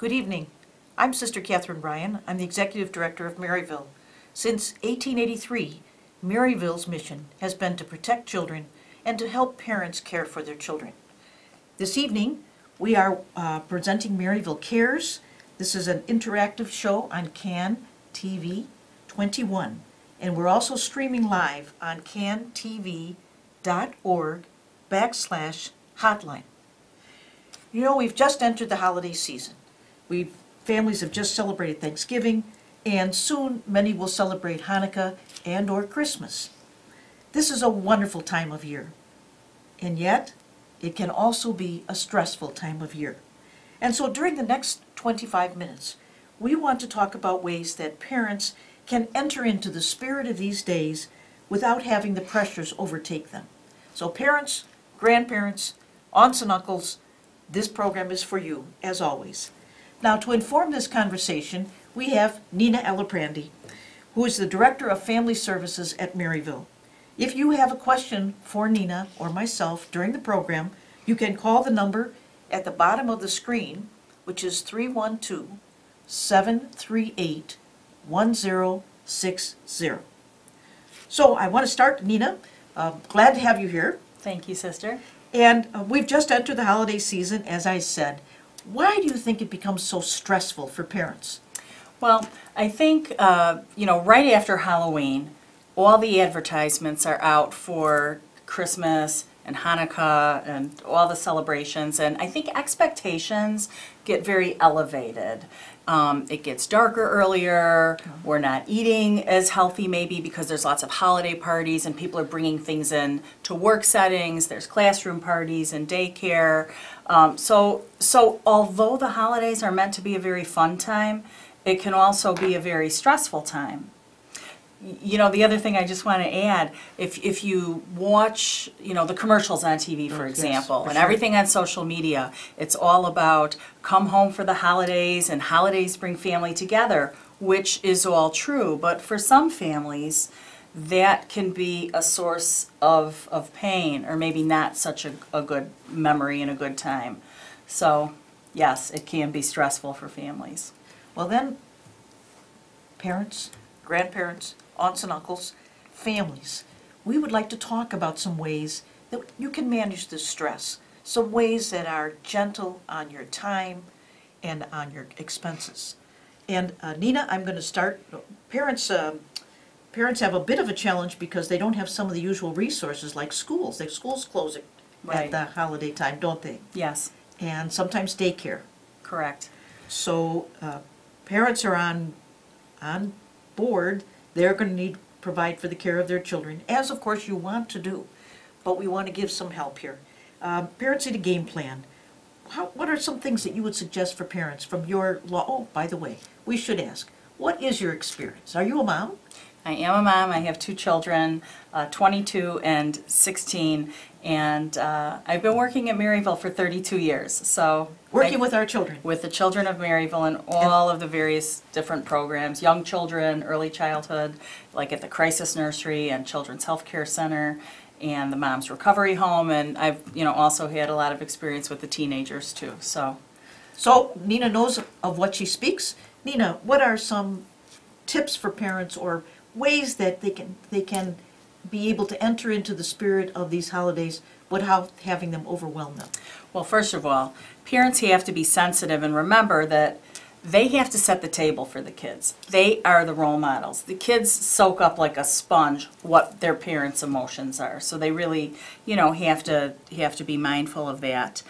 Good evening. I'm Sister Catherine Bryan. I'm the Executive Director of Maryville. Since 1883, Maryville's mission has been to protect children and to help parents care for their children. This evening, we are presenting Maryville Cares. This is an interactive show on CAN TV 21, and we're also streaming live on cantv.org/hotline. You know, we've just entered the holiday season. Families have just celebrated Thanksgiving, and soon many will celebrate Hanukkah and or Christmas. This is a wonderful time of year, and yet it can also be a stressful time of year. And so during the next 25 minutes, we want to talk about ways that parents can enter into the spirit of these days without having the pressures overtake them. So parents, grandparents, aunts and uncles, this program is for you, as always. Now, to inform this conversation, we have Nina Aliprandi, who is the Director of Family Services at Maryville. If you have a question for Nina or myself during the program, you can call the number at the bottom of the screen, which is 312-738-1060. So I want to start, Nina. Glad to have you here. Thank you, Sister. And we've just entered the holiday season, as I said. Why do you think it becomes so stressful for parents? Well, I think, right after Halloween, all the advertisements are out for Christmas and Hanukkah and all the celebrations, and I think expectations get very elevated. It gets darker earlier, we're not eating as healthy maybe because there's lots of holiday parties and people are bringing things in to work settings, there's classroom parties and daycare. So although the holidays are meant to be a very fun time, it can also be a very stressful time. You know, the other thing I just want to add, if you watch, the commercials on TV, for example, yes, for and sure. everything on social media, it's all about come home for the holidays and holidays bring family together, which is all true. But for some families, that can be a source of pain or maybe not such a good memory and a good time. So, yes, it can be stressful for families. Well then, parents, grandparents, aunts and uncles, families, we would like to talk about some ways that you can manage this stress, some ways that are gentle on your time and on your expenses. And Nina, I'm going to start. Parents have a bit of a challenge because they don't have some of the usual resources like schools. The schools close at the holiday time, don't they? Yes. And sometimes daycare. Correct. So parents are on board. They're going to need to provide for the care of their children, as of course you want to do, but we want to give some help here. Parents need a game plan. What are some things that you would suggest for parents from your law? Oh, by the way, we should ask, what is your experience? Are you a mom? I am a mom. I have two children, 22 and 16, and I've been working at Maryville for 32 years. So working with our children? With the children of Maryville and all of the various different programs, young children, early childhood, like at the Crisis Nursery and Children's Health Care Center, and the Mom's Recovery Home, and I've also had a lot of experience with the teenagers too. So Nina knows of what she speaks. Nina, what are some tips for parents or ways that they can be able to enter into the spirit of these holidays without having them overwhelm them? Well, first of all, parents have to be sensitive and remember that they have to set the table for the kids. They are the role models. The kids soak up like a sponge what their parents' emotions are. So they really, have to be mindful of that.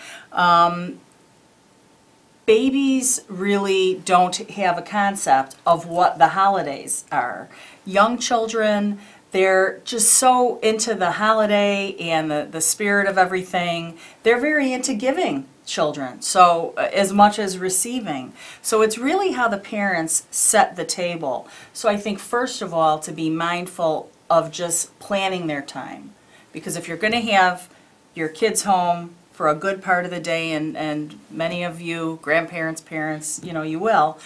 Babies really don't have a concept of what the holidays are. Young children, they're just so into the holiday and the spirit of everything. They're very into giving children, so as much as receiving. So it's really how the parents set the table. So I think first of all to be mindful of just planning their time. Because if you're going to have your kids home for a good part of the day, and many of you, grandparents, parents, you will,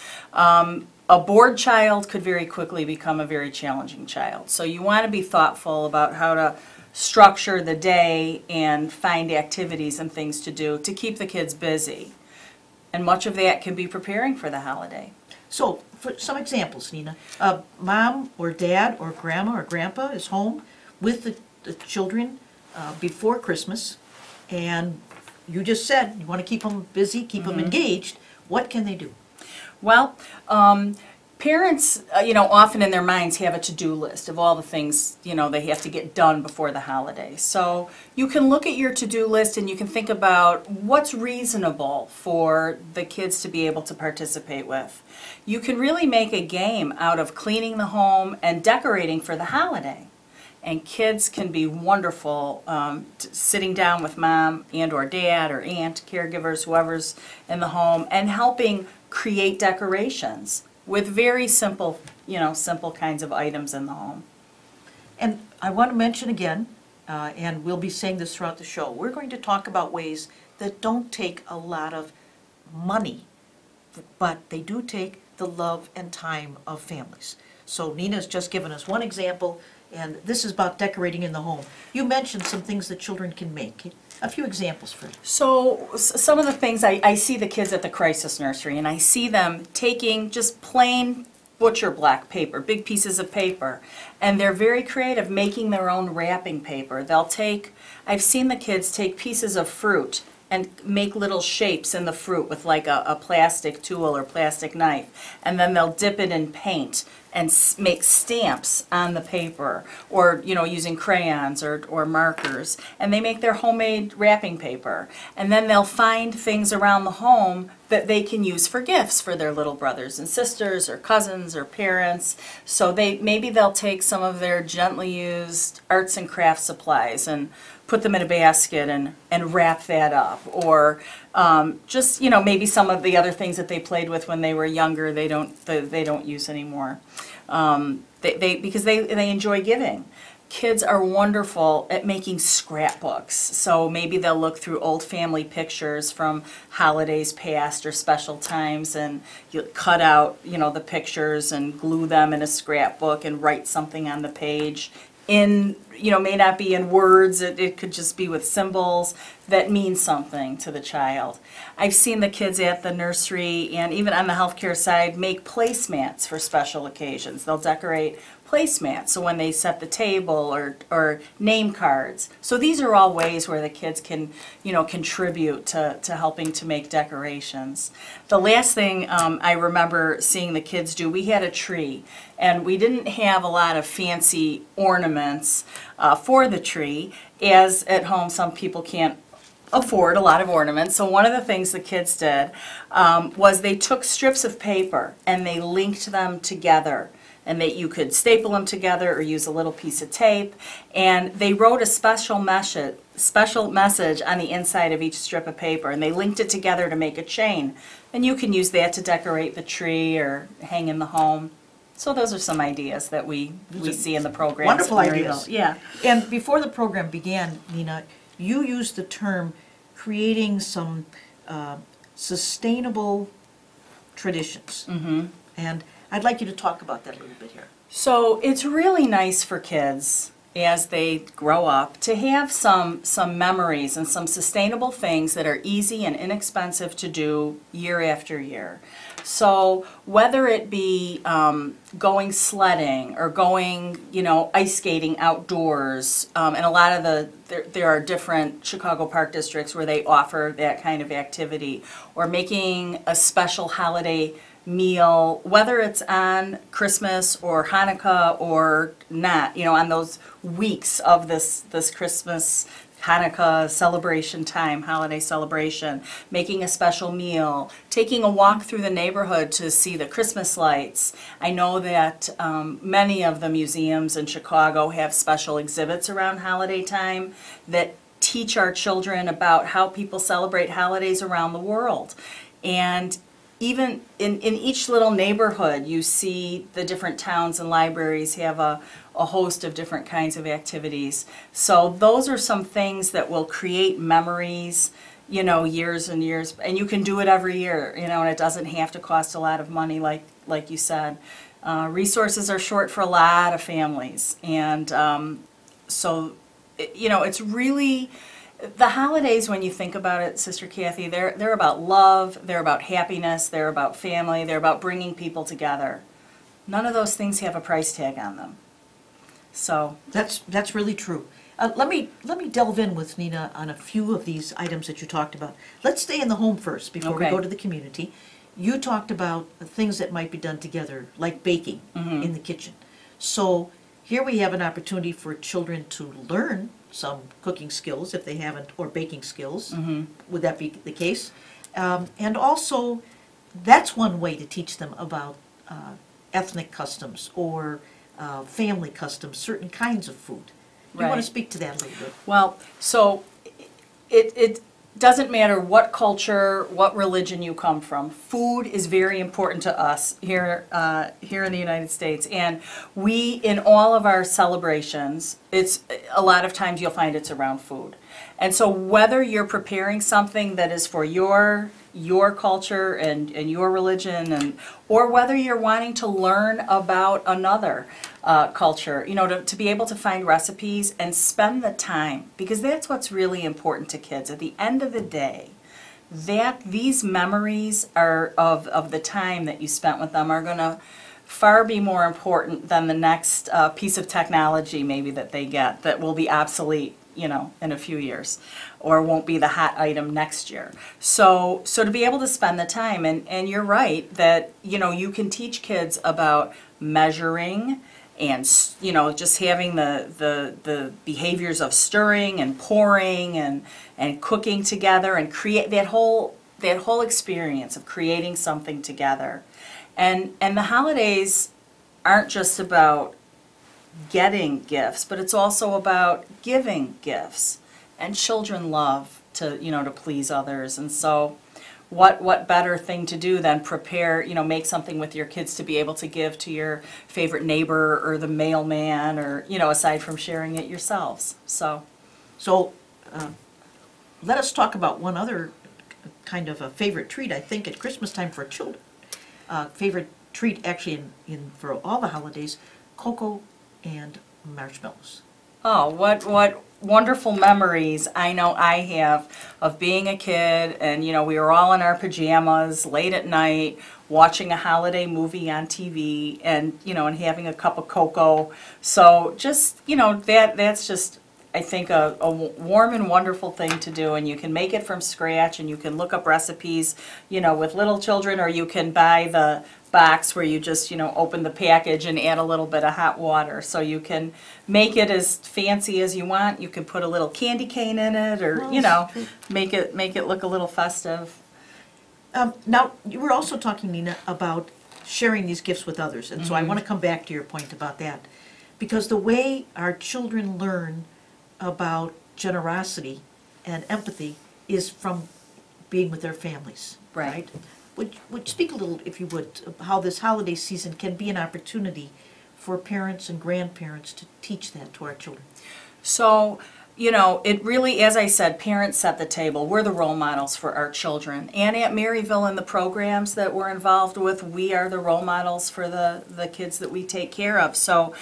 a bored child could very quickly become a very challenging child. So you want to be thoughtful about how to structure the day and find activities and things to do to keep the kids busy. And much of that can be preparing for the holiday. So, for some examples, Nina, mom or dad or grandma or grandpa is home with the children before Christmas, and you just said you want to keep them busy, keep them engaged. What can they do? Well, parents, often in their minds have a to-do list of all the things, they have to get done before the holiday. So you can look at your to-do list and you can think about what's reasonable for the kids to be able to participate with. You can really make a game out of cleaning the home and decorating for the holiday. And kids can be wonderful sitting down with mom and or dad or aunt, caregivers, whoever's in the home, and helping create decorations with very simple, simple kinds of items in the home. And I want to mention again, and we'll be saying this throughout the show, we're going to talk about ways that don't take a lot of money, but they do take the love and time of families. So Nina's just given us one example, and this is about decorating in the home. You mentioned some things that children can make. A few examples for you. So some of the things I see the kids at the crisis nursery, and I see them taking just plain butcher block paper, big pieces of paper, and they're very creative making their own wrapping paper. I've seen the kids take pieces of fruit and make little shapes in the fruit with like a plastic tool or plastic knife, and then they'll dip it in paint and make stamps on the paper, or using crayons or markers, and they make their homemade wrapping paper. And then they'll find things around the home that they can use for gifts for their little brothers and sisters or cousins or parents. So maybe they'll take some of their gently used arts and crafts supplies and put them in a basket and wrap that up, or just maybe some of the other things that they played with when they were younger they don't use anymore, because they enjoy giving. Kids are wonderful at making scrapbooks, so maybe they'll look through old family pictures from holidays past or special times, and you cut out the pictures and glue them in a scrapbook and write something on the page may not be in words, it could just be with symbols that mean something to the child. I've seen the kids at the nursery and even on the healthcare side make placemats for special occasions. They'll decorate placemats, so when they set the table, or name cards. So these are all ways where the kids can contribute to helping to make decorations. The last thing I remember seeing the kids do, we had a tree, and we didn't have a lot of fancy ornaments for the tree, as at home some people can't afford a lot of ornaments. So one of the things the kids did was they took strips of paper and they linked them together, and that you could staple them together or use a little piece of tape, and they wrote a special message on the inside of each strip of paper, and they linked it together to make a chain, and you can use that to decorate the tree or hang in the home. So those are some ideas that we see in the program. Wonderful ideas. Yeah. And before the program began, Nina, you used the term creating some sustainable traditions. Mm-hmm. And I'd like you to talk about that a little bit here. So it's really nice for kids as they grow up to have some memories and some sustainable things that are easy and inexpensive to do year after year. So whether it be going sledding or going, ice skating outdoors, and a lot of there are different Chicago Park districts where they offer that kind of activity, or making a special holiday meal, whether it's on Christmas or Hanukkah or not, on those weeks of this Christmas, Hanukkah celebration time, holiday celebration, making a special meal, taking a walk through the neighborhood to see the Christmas lights. I know that many of the museums in Chicago have special exhibits around holiday time that teach our children about how people celebrate holidays around the world. And even in each little neighborhood, you see the different towns and libraries have a host of different kinds of activities. So those are some things that will create memories, years and years. And you can do it every year, and it doesn't have to cost a lot of money, like you said. Resources are short for a lot of families. And so, it's really the holidays, when you think about it, Sister Kathy, they're about love, they're about happiness, they're about family, they're about bringing people together. None of those things have a price tag on them. So That's really true. Let me delve in with Nina on a few of these items that you talked about. Let's stay in the home first before we Okay. go to the community. You talked about things that might be done together, like baking in the kitchen. So here we have an opportunity for children to learn some cooking skills if they haven't, or baking skills. Would that be the case? And also, that's one way to teach them about ethnic customs or family customs, certain kinds of food. You want Right. to speak to that a little bit? well, so it doesn't matter what culture, what religion you come from. Food is very important to us here in the United States, and we, in all of our celebrations, it's a lot of times you'll find it's around food. And so whether you're preparing something that is for your culture and your religion, and or whether you're wanting to learn about another culture, to be able to find recipes and spend the time, because that's what's really important to kids. At the end of the day, that these memories are of the time that you spent with them are going to far be more important than the next piece of technology maybe that they get that will be obsolete, in a few years, or won't be the hot item next year. So to be able to spend the time, and you're right that, you can teach kids about measuring and, just having the behaviors of stirring and pouring and cooking together and create that whole experience of creating something together. And the holidays aren't just about getting gifts, but it's also about giving gifts. And children love to please others. And so what better thing to do than prepare, make something with your kids to be able to give to your favorite neighbor or the mailman, or, aside from sharing it yourselves. So Let us talk about one other kind of a favorite treat, I think, at Christmas time for children. Favorite treat, actually, in for all the holidays, cocoa and marshmallows. Oh, what wonderful memories I know I have of being a kid, and we were all in our pajamas late at night watching a holiday movie on TV, and and having a cup of cocoa. So just that's just, I think, a warm and wonderful thing to do, and you can make it from scratch, and you can look up recipes with little children, or you can buy the box where you just open the package and add a little bit of hot water. So you can make it as fancy as you want. You can put a little candy cane in it, or make it look a little festive. Now, you were also talking, Nina, about sharing these gifts with others, and so I want to come back to your point about that, because the way our children learn about generosity and empathy is from being with their families, Right. Would speak a little, if you would, of how this holiday season can be an opportunity for parents and grandparents to teach that to our children. So, it really, as I said, parents set the table. We're the role models for our children. And at Maryville, in the programs that we're involved with, we are the role models for the kids that we take care of. So,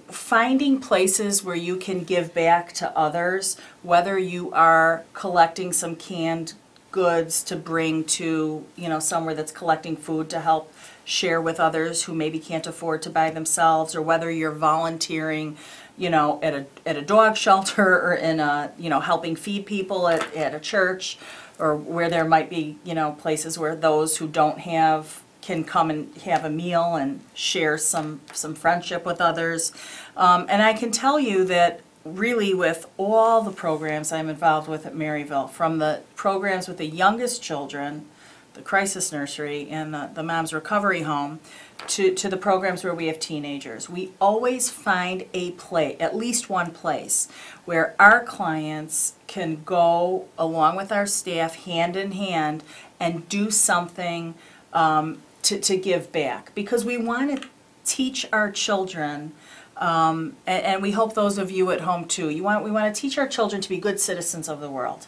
finding places where you can give back to others, whether you are collecting some canned goods to bring to, somewhere that's collecting food to help share with others who maybe can't afford to buy themselves, or whether you're volunteering, at a dog shelter, or in a, helping feed people at a church, or where there might be, places where those who don't have can come and have a meal and share some friendship with others. And I can tell you that really, with all the programs I'm involved with at Maryville, from the programs with the youngest children, the crisis nursery and the mom's recovery home, to the programs where we have teenagers, we always find at least one place where our clients can go along with our staff hand in hand and do something to give back, because we want to teach our children. And we hope those of you at home too. We want to teach our children to be good citizens of the world.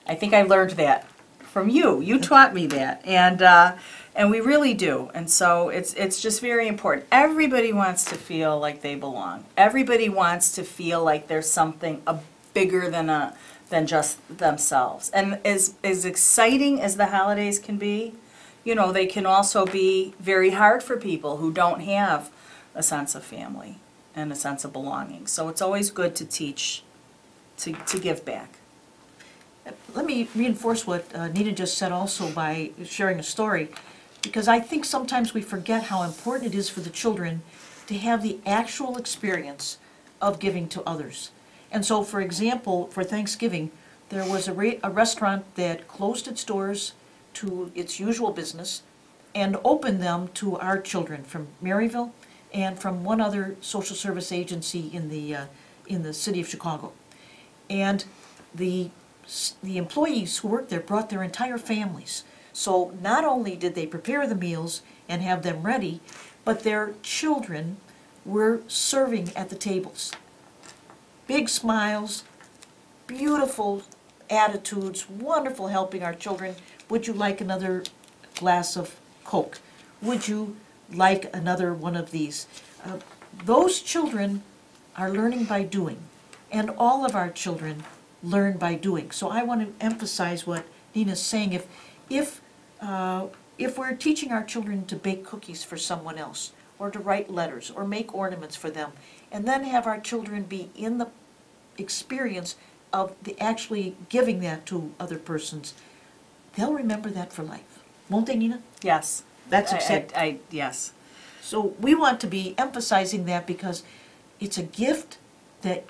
I think I learned that from you. You taught me that, and we really do. And so it's just very important. Everybody wants to feel like they belong. Everybody wants to feel like there's something bigger than than just themselves. And as exciting as the holidays can be, you know, they can also be very hard for people who don't have a sense of family and a sense of belonging. So it's always good to teach, to give back. Let me reinforce what Nina just said also by sharing a story, because I think sometimes we forget how important it is for the children to have the actual experience of giving to others. And so, for example, for Thanksgiving, there was a restaurant that closed its doors to its usual business and opened them to our children from Maryville and from one other social service agency in the city of Chicago. And the employees who worked there brought their entire families. So not only did they prepare the meals and have them ready, but their children were serving at the tables. Big smiles, beautiful attitudes, wonderful helping our children. Would you like another glass of Coke? Would you like another one of these? Those children are learning by doing, and all of our children learn by doing. So I want to emphasize what Nina's saying. If we're teaching our children to bake cookies for someone else, or to write letters, or make ornaments for them, and then have our children be in the experience of actually giving that to other persons, they'll remember that for life. Won't they, Nina? Yes. That's exactly. Yes. So we want to be emphasizing that because it's a gift that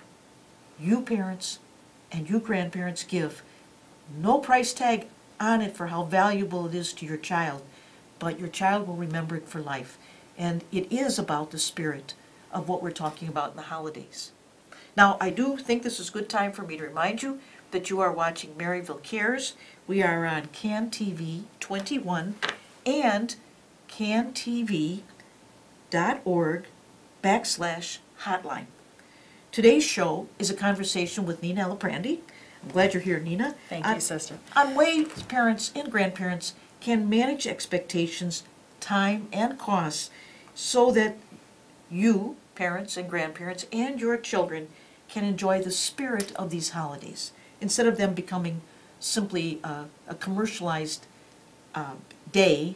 you parents and you grandparents give. No price tag on it for how valuable it is to your child, but your child will remember it for life. And it is about the spirit of what we're talking about in the holidays. Now, I do think this is a good time for me to remind you that you are watching Maryville Cares. We are on CAN TV 21 and cantv.org/hotline. Today's show is a conversation with Nina Elaprandi. I'm glad you're here, Nina. Thank you, sister. On ways parents and grandparents can manage expectations, time, and costs so that you, parents and grandparents, and your children can enjoy the spirit of these holidays instead of them becoming simply a commercialized day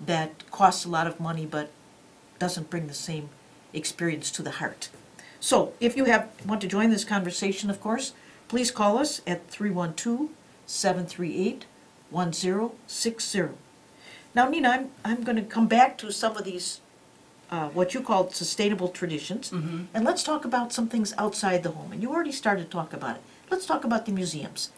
that costs a lot of money but doesn't bring the same experience to the heart. So if you want to join this conversation, of course, please call us at 312-738-1060. Now, Nina, I'm going to come back to some of these what you call sustainable traditions, and let's talk about some things outside the home. And you already started to talk about it. Let's talk about the museums.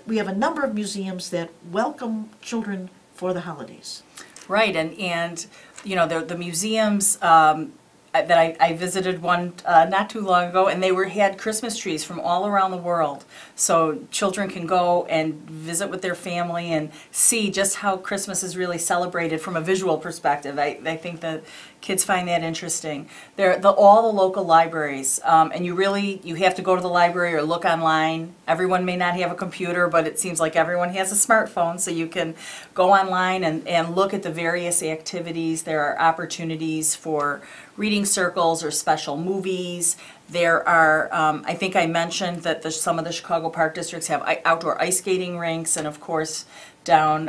We have a number of museums that welcome children for the holidays. Right, and you know, the museums that I visited one not too long ago, and they had Christmas trees from all around the world. So children can go and visit with their family and see just how Christmas is really celebrated from a visual perspective. I think that kids find that interesting. All the local libraries, and you have to go to the library or look online. Everyone may not have a computer, but it seems like everyone has a smartphone, so you can go online and look at the various activities. There are opportunities for reading circles or special movies. There are, I think I mentioned that some of the Chicago Park districts have outdoor ice skating rinks, and of course down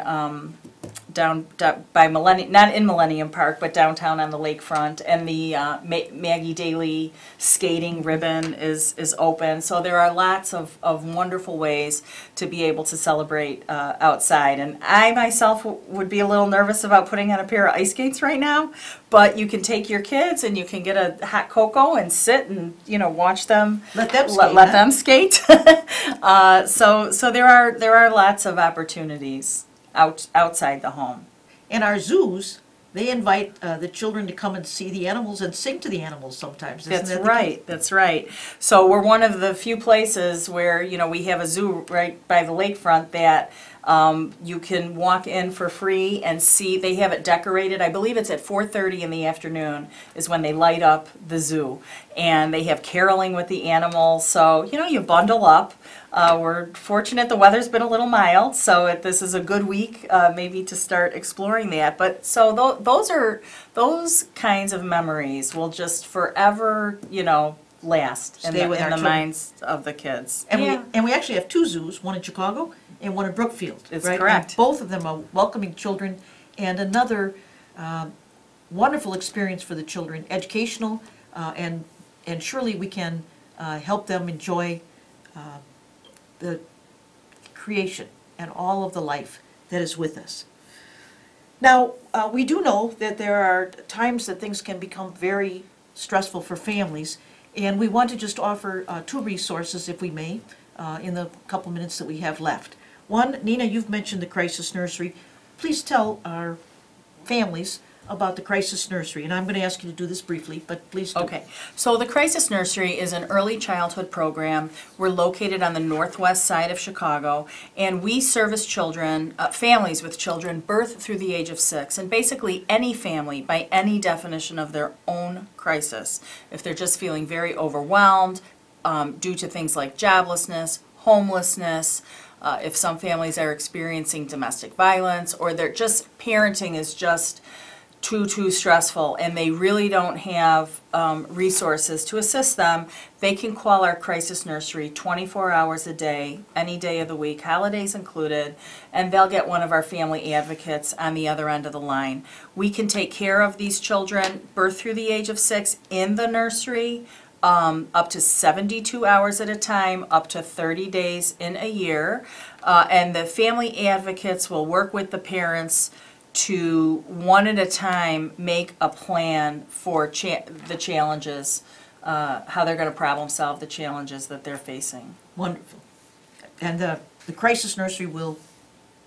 by Millennium, not in Millennium Park, but downtown on the lakefront, and the Maggie Daly skating ribbon is open. So there are lots of wonderful ways to be able to celebrate outside. And I myself would be a little nervous about putting on a pair of ice skates right now, but you can take your kids and you can get a hot cocoa and sit and watch them. Let them skate. Let them skate. So there are lots of opportunities outside the home. And our zoos, they invite the children to come and see the animals and sing to the animals sometimes. That's right. That's right. So we're one of the few places where we have a zoo right by the lakefront that you can walk in for free and see. They have it decorated. I believe it's at 4:30 in the afternoon is when they light up the zoo, and they have caroling with the animals. So you bundle up. We're fortunate the weather's been a little mild, so this is a good week maybe to start exploring that. But so those kinds of memories will just forever last in Stay the, with in our the children. minds of the kids. And Yeah. we actually have two zoos, one in Chicago and one in Brookfield. It's right? correct. And both of them are welcoming children, and another wonderful experience for the children, educational, and surely we can help them enjoy the creation and all of the life that is with us. Now, we do know that there are times that things can become very stressful for families, and we want to just offer two resources, if we may, in the couple minutes that we have left. One, Nina, you've mentioned the Crisis Nursery. Please tell our families about the Crisis Nursery, and I'm going to ask you to do this briefly, but please do. Okay, so the Crisis Nursery is an early childhood program. We're located on the northwest side of Chicago, and we service children, families with children birth through the age of 6, and basically any family by any definition of their own crisis. If they're just feeling very overwhelmed due to things like joblessness, homelessness, if some families are experiencing domestic violence, or they're just, parenting is just too stressful and they really don't have resources to assist them, they can call our Crisis Nursery 24 hours a day, any day of the week, holidays included, and they'll get one of our family advocates on the other end of the line. We can take care of these children birth through the age of 6 in the nursery, up to 72 hours at a time, up to 30 days in a year, and the family advocates will work with the parents to, one at a time, make a plan for the challenges, how they're going to problem solve the challenges that they're facing. Wonderful. And the Crisis Nursery will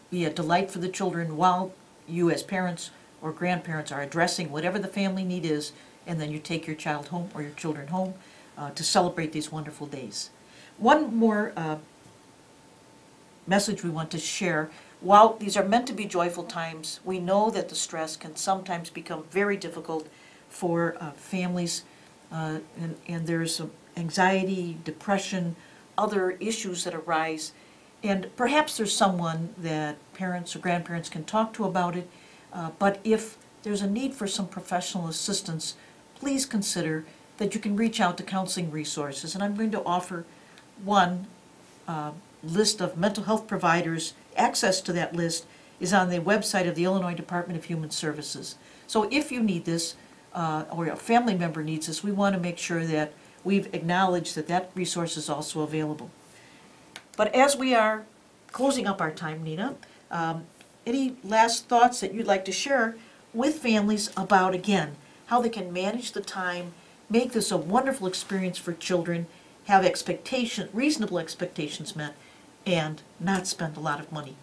be a delight for the children while you as parents or grandparents are addressing whatever the family need is, and then you take your child home or your children home to celebrate these wonderful days. One more message we want to share. While these are meant to be joyful times, we know that the stress can sometimes become very difficult for families, and there's anxiety, depression, other issues that arise, and perhaps there's someone that parents or grandparents can talk to about it, but if there's a need for some professional assistance, please consider that you can reach out to counseling resources, and I'm going to offer one list of mental health providers. Access to that list is on the website of the Illinois Department of Human Services. So if you need this, or a family member needs this, we want to make sure that we've acknowledged that that resource is also available. But as we are closing up our time, Nina, any last thoughts that you'd like to share with families about, again, how they can manage the time, make this a wonderful experience for children, have reasonable expectations met, and not spend a lot of money?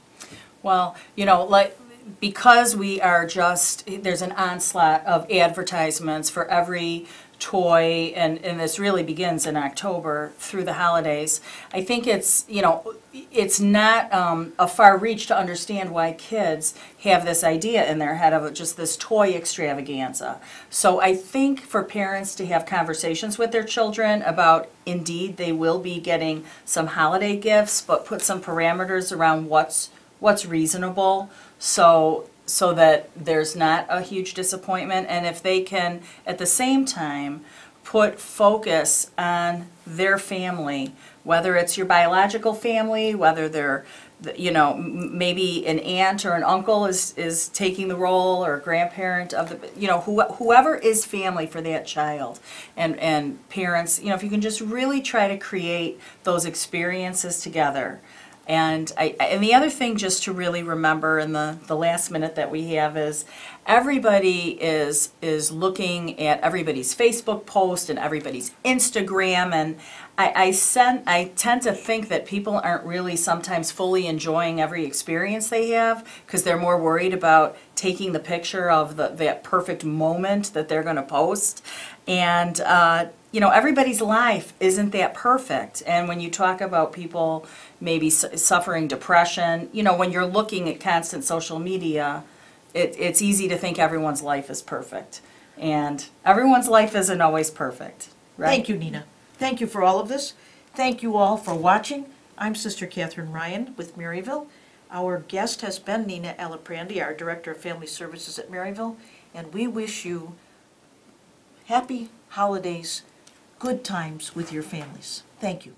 Well, like, because we are there's an onslaught of advertisements for every toy, and this really begins in October through the holidays. I think it's not a far reach to understand why kids have this idea in their head of just this toy extravaganza. So I think for parents to have conversations with their children about, indeed, they will be getting some holiday gifts, but put some parameters around what's reasonable, so that there's not a huge disappointment, and if they can at the same time put focus on their family, whether it's your biological family, whether they're, maybe an aunt or an uncle is taking the role, or a grandparent of the, whoever is family for that child, and parents, if you can just really try to create those experiences together. And the other thing just to really remember in the last minute that we have is everybody is looking at everybody's Facebook post and everybody's Instagram, and I tend to think that people aren't really sometimes fully enjoying every experience they have, because they're more worried about taking the picture of that perfect moment that they're going to post. And everybody's life isn't that perfect. And when you talk about people maybe suffering depression, when you're looking at constant social media, it's easy to think everyone's life is perfect. And everyone's life isn't always perfect, right? Thank you, Nina. Thank you for all of this. Thank you all for watching. I'm Sister Catherine Ryan with Maryville. Our guest has been Nina Aliprandi, our Director of Family Services at Maryville, and we wish you happy holidays, good times with your families. Thank you.